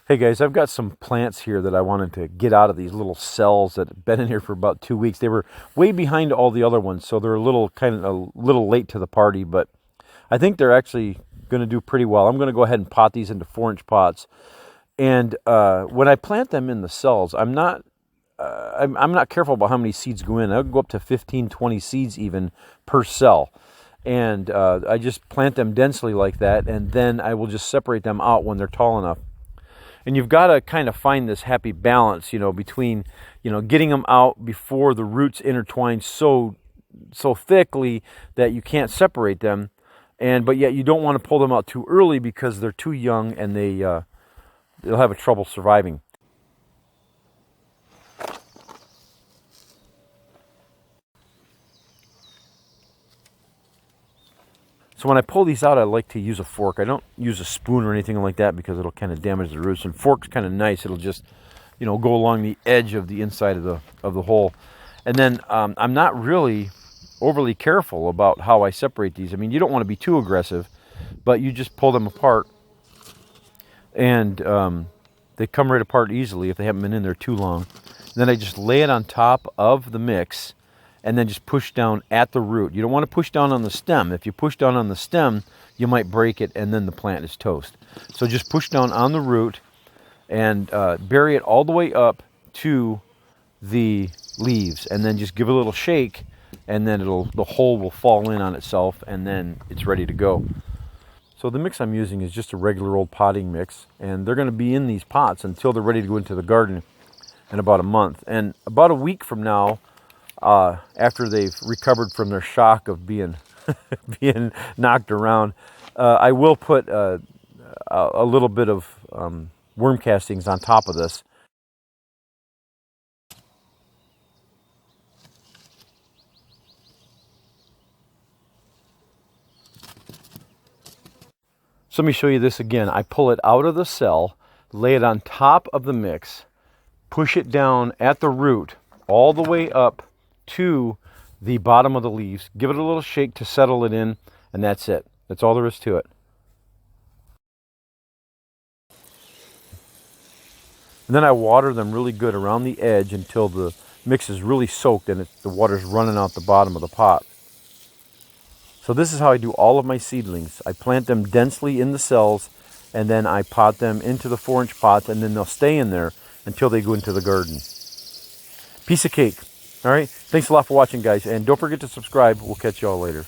Hey guys, I've got some plants here that I wanted to get out of these little cells that have been in here for about 2 weeks. They were way behind all the other ones, so they're a little late to the party, but I think they're actually going to do pretty well. I'm going to go ahead and pot these into 4-inch pots. And when I plant them in the cells, I'm not careful about how many seeds go in. I'll go up to 15, 20 seeds even per cell. And I just plant them densely like that, and then I will just separate them out when they're tall enough. And you've got to kind of find this happy balance, between, getting them out before the roots intertwine so thickly that you can't separate them, but yet you don't want to pull them out too early because they're too young and they'll have a trouble surviving. So when I pull these out, I like to use a fork. I don't use a spoon or anything like that because it'll kind of damage the roots. And fork's kind of nice. It'll just, go along the edge of the inside of the hole. And then I'm not really overly careful about how I separate these. I mean, you don't want to be too aggressive, but you just pull them apart, and they come right apart easily if they haven't been in there too long. And then I just lay it on top of the mix, and then just push down at the root. You don't want to push down on the stem. If you push down on the stem, you might break it, and then the plant is toast. So just push down on the root and bury it all the way up to the leaves, and then just give it a little shake, and then the hole will fall in on itself, and then it's ready to go. So the mix I'm using is just a regular old potting mix, and they're going to be in these pots until they're ready to go into the garden in about a month. And about a week from now, after they've recovered from their shock of being being knocked around, I will put a little bit of worm castings on top of this. So let me show you this again. I pull it out of the cell, lay it on top of the mix, push it down at the root all the way up to the bottom of the leaves, give it a little shake to settle it in, and that's it. That's all there is to it. And then I water them really good around the edge until the mix is really soaked and the water's running out the bottom of the pot. So this is how I do all of my seedlings. I plant them densely in the cells, and then I pot them into the 4-inch pots, and then they'll stay in there until they go into the garden. Piece of cake. All right, thanks a lot for watching, guys, and don't forget to subscribe. We'll catch you all later.